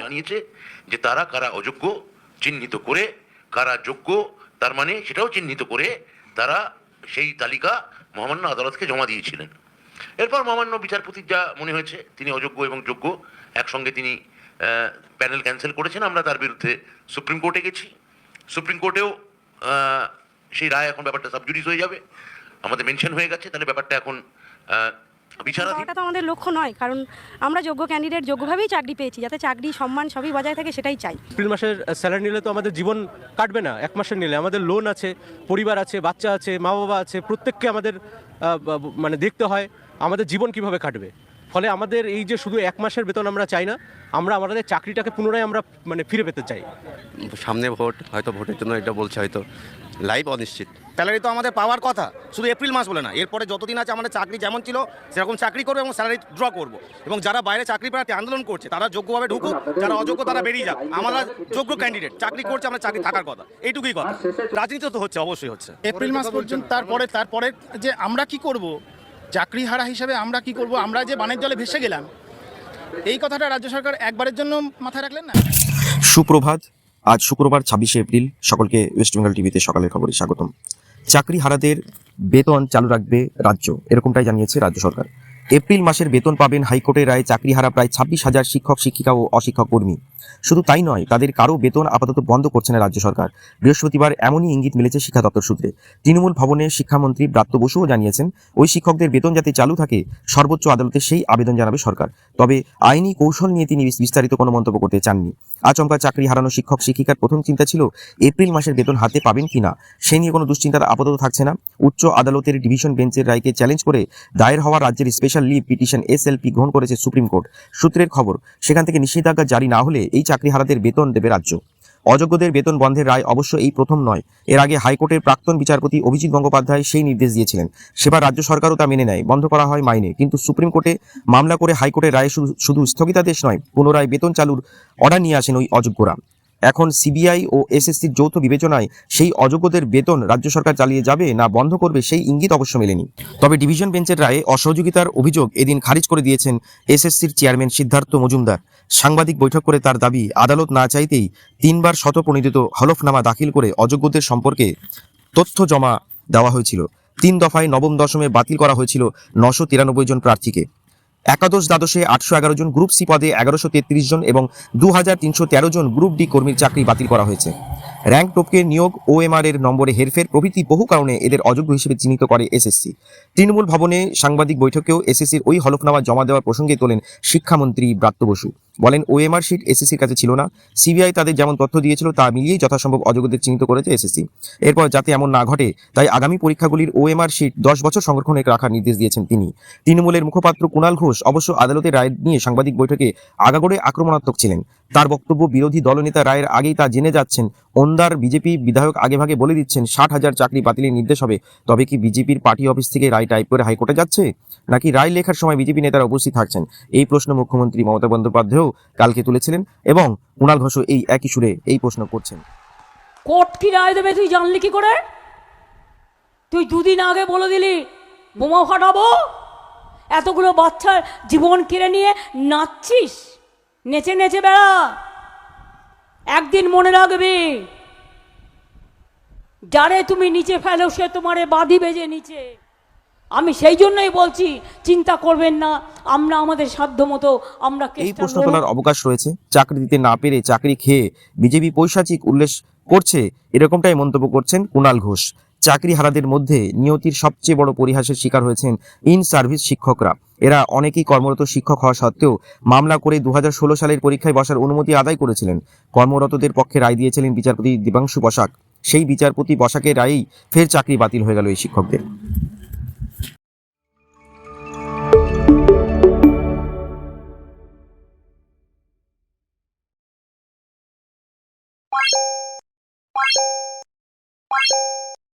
জানিয়েছে যে তারা কারা অযোগ্য চিহ্নিত করে, কারা যোগ্য তার মানে সেটাও চিহ্নিত করে তারা সেই তালিকা মহামান্য আদালতকে জমা দিয়েছিলেন। এরপর মহামান্য বিচারপতির যা মনে হয়েছে তিনি অযোগ্য এবং যোগ্য একসঙ্গে তিনি প্যানেল ক্যান্সেল করেছেন। আমরা তার বিরুদ্ধে সুপ্রিম কোর্টে গেছি। সুপ্রিম কোর্টেও সেই রায়, এখন ব্যাপারটা সাবজুডিস হয়ে যাবে, আমাদের মেনশন হয়ে গেছে, তাহলে ব্যাপারটা এখন বিচারাধীন। এটা তো আমাদের লক্ষ্য নয়, কারণ আমরা যোগ্য ক্যান্ডিডেট যোগ্যভাবেই চাকরি পেয়েছি, যাতে চাকরি সম্মান সবই বজায় থাকে সেটাই চাই। এপ্রিল মাসের স্যালারি নিলে তো আমাদের জীবন কাটবে না। এক মাসের নিলে আমাদের লোন আছে, পরিবার আছে, বাচ্চা আছে, মা বাবা আছে, প্রত্যেককে আমাদের মানে দেখতে হয় আমাদের জীবন কিভাবে কাটবে। ফলে আমাদের এই যে শুধু এক মাসের বেতন আমরা চাই না, আমরা আমাদের চাকরিটাকে পুনরায় আমরা মানে ফিরে পেতে চাই। সামনে ভোট, হয়তো ভোটের জন্য এটা বলছে, হয়তো লাইভ অনিশ্চিত। স্যালারি তো আমাদের পাওয়ার কথা, শুধু এপ্রিল মাস বলে না, এরপরে যতদিন আছে আমাদের চাকরি যেমন ছিল সেরকম চাকরি করবো এবং স্যালারি ড্র করব। এবং যারা বাইরে চাকরি প্রার্থী আন্দোলন করছে তারা যোগ্যভাবে ঢুকুক, যারা অযোগ্য তারা বেরিয়ে যাক। আমরা যোগ্য ক্যান্ডিডেট চাকরি করছে, আমরা চাকরি থাকার কথা, এইটুকুই কথা। রাজনীতি তো হচ্ছে, অবশ্যই হচ্ছে। এপ্রিল মাস পর্যন্ত, তারপরে যে আমরা কি করব, চাকরি হারা হিসাবে আমরা কি করব, আমরা যে বানের জলে ভেসে গেলাম, এই কথাটা রাজ্য সরকার একবারের জন্য মাথায় রাখলেন না। সুপ্রভাত। আজ শুক্রবার 26শে এপ্রিল। সকলকে ওয়েস্ট বেঙ্গল টিভিতে সকালের খবরে স্বাগতম। চাকরি হারাদের বেতন চালু রাখবে রাজ্য, এরকমটাই জানিয়েছে রাজ্য সরকার। এপ্রিল মাসের বেতন পাবেন হাইকোর্টের রায়ে চাকরি হারা প্রায় 26,000 শিক্ষক, শিক্ষিকা ও অশিক্ষক কর্মী। শুধু তাই নয়, তাদের কারো বেতন আপাতত বন্ধ করছে না রাজ্য সরকার। বৃহস্পতিবার এমনই ইঙ্গিত মিলেছে শিক্ষা দপ্তর সূত্রে। তৃণমূল ভবনে শিক্ষামন্ত্রী ব্রাত্য বসুও জানিয়েছেন, ওই শিক্ষকদের বেতন যাতে চালু থাকে সর্বোচ্চ আদালতে সেই আবেদন জানাবে সরকার। তবে আইনি কৌশল নিয়ে তিনি বিস্তারিত কোনো মন্তব্য করতে চাননি। আচমকা চাকরি হারানো শিক্ষক, শিক্ষিকার প্রথম চিন্তা ছিল এপ্রিল মাসের বেতন হাতে পাবেন কিনা। সে নিয়ে কোনো দুশ্চিন্তা আপাতত থাকছে না। উচ্চ আদালতের ডিভিশন বেঞ্চের রায়কে চ্যালেঞ্জ করে দায়ের হওয়া রাজ্যের স্পেশাল লিভ পিটিশন SLP গ্রহণ করেছে সুপ্রিম কোর্ট। সূত্রের খবর, সেখান থেকে নিষেধাজ্ঞা জারি না হলে এই চাকরি হারাদের বেতন দেবে রাজ্য। অযোগ্যদের বেতন বন্ধের রায় অবশ্য এই প্রথম নয়। এর আগে হাইকোর্টের প্রাক্তন বিচারপতি অভিজিৎ গঙ্গোপাধ্যায় সেই নির্দেশ দিয়েছিলেন। সেবার রাজ্য সরকারও তা মেনে নেয়, বন্ধ করা হয় মাইনে। কিন্তু সুপ্রিম কোর্টে মামলা করে হাইকোর্টের রায়ে শুধু স্থগিতাদেশ নয়, পুনরায় বেতন চালুর অর্ডার নিয়ে আসেন ওই অযোগ্যরা। এখন CBI ও SSCর যৌথ বিবেচনায় সেই অযোগ্যদের বেতন রাজ্য সরকার চালিয়ে যাবে না বন্ধ করবে সেই ইঙ্গিত অবশ্য মেলেনি। তবে ডিভিশন বেঞ্চের রায়ে অসহযোগিতার অভিযোগ এদিন খারিজ করে দিয়েছেন SSCর চেয়ারম্যান সিদ্ধার্থ মজুমদার। সাংবাদিক বৈঠক করে তার দাবি, আদালত না চাইতেই 3 বার শতপ্রণোদিত হলফনামা দাখিল করে অযোগ্যদের সম্পর্কে তথ্য জমা দেওয়া হয়েছিল। 3 দফায় নবম দশমে বাতিল করা হয়েছিল 993 জন প্রার্থীকে। একাদশ দ্বাদশে 811 জন, গ্রুপ সি পদে 1133 জন এবং 2313 জন গ্রুপ ডি কর্মীর চাকরি বাতিল করা হয়েছে। র্যাঙ্ক টপকে নিয়োগ, OMR এর নম্বরে হেরফের প্রভৃতি বহু কারণে এদের অযোগ্য হিসেবে চিহ্নিত করে SSC। তৃণমূল ভবনে সাংবাদিক বৈঠকেও SSCর ওই হলফনামা জমা দেওয়ার প্রসঙ্গে তোলেন শিক্ষামন্ত্রী ব্রাত্য বসু। বলেন, OMR শিট SSCর কাছে ছিল না। CBI তাদের যেমন তথ্য দিয়েছিল তা মিলিয়েই যথাসম্ভব অযোগ্যদের চিহ্নিত করেছে SSC। এরপর যাতে এমন না ঘটে তাই আগামী পরীক্ষাগুলির OMR শিট 10 বছর সংরক্ষণে রাখার নির্দেশ দিয়েছেন তিনি। তৃণমূলের মুখপাত্র কুণাল ঘোষ অবশ্য আদালতের রায় নিয়ে সাংবাদিক বৈঠকে আগাগোড়ে আক্রমণাত্মক ছিলেন। তার বক্তব্য, বিরোধী দলনেতা রায়ের আগেই তা জেনে যাচ্ছেন। ওন্দার বিজেপি বিধায়ক আগেভাগে বলে দিচ্ছেন 60,000 চাকরি বাতিলের নির্দেশ হবে। তবে কি বিজেপির পার্টি অফিস থেকে রায় টাইপ করে হাইকোর্টে যাচ্ছে, নাকি রায় লেখার সময় বিজেপি নেতারা উপস্থিত থাকছেন? এই প্রশ্ন মুখ্যমন্ত্রী মমতা বন্দ্যোপাধ্যায়ও কালকে তুলেছিলেন এবং কুণাল ঘোষও এই একই সুরে এই প্রশ্ন করছেন। কোর্ট কি রায় দেবে তুই জানলি কি করে? তুই 2 দিন আগে বলে দিলি বোমা ফাটাবো, এতগুলো বাচ্চার জীবন কেড়ে নিয়ে নাচছিস, নেচে নেচে বেড়া। একদিন মনে রাখবি, যারে তুমি নিচে ফেলো সে তোমারে বাঁধি বেজে নিচে। আমি সেই জন্যই বলছি, চিন্তা করবেন না, আমরা আমাদের সাধ্য মতো আমরা এই প্রশ্ন তোলার অবকাশ রয়েছে। চাকরি দিতে না পেরে চাকরি খেয়ে বিজেপি পৈশাচিক উল্লেস করছে, এরকমটাই মন্তব্য করছেন কুণাল ঘোষ। চাকরি হারাদের মধ্যে নিয়তির সবচেয়ে বড় পরিহাসের শিকার হয়েছেন ইন সার্ভিস শিক্ষকরা। এরা অনেকেই কর্মরত শিক্ষক হওয়া সত্ত্বেও মামলা করে 2016 সালের পরীক্ষায় বসার অনুমতি আদায় করেছিলেন। কর্মরতদের পক্ষে রায় দিয়েছিলেন বিচারপতি দেবাংশু বসাক। সেই বিচারপতি বসাকের রায়েই ফের চাকরি বাতিল হয়ে গেল এই শিক্ষকদের।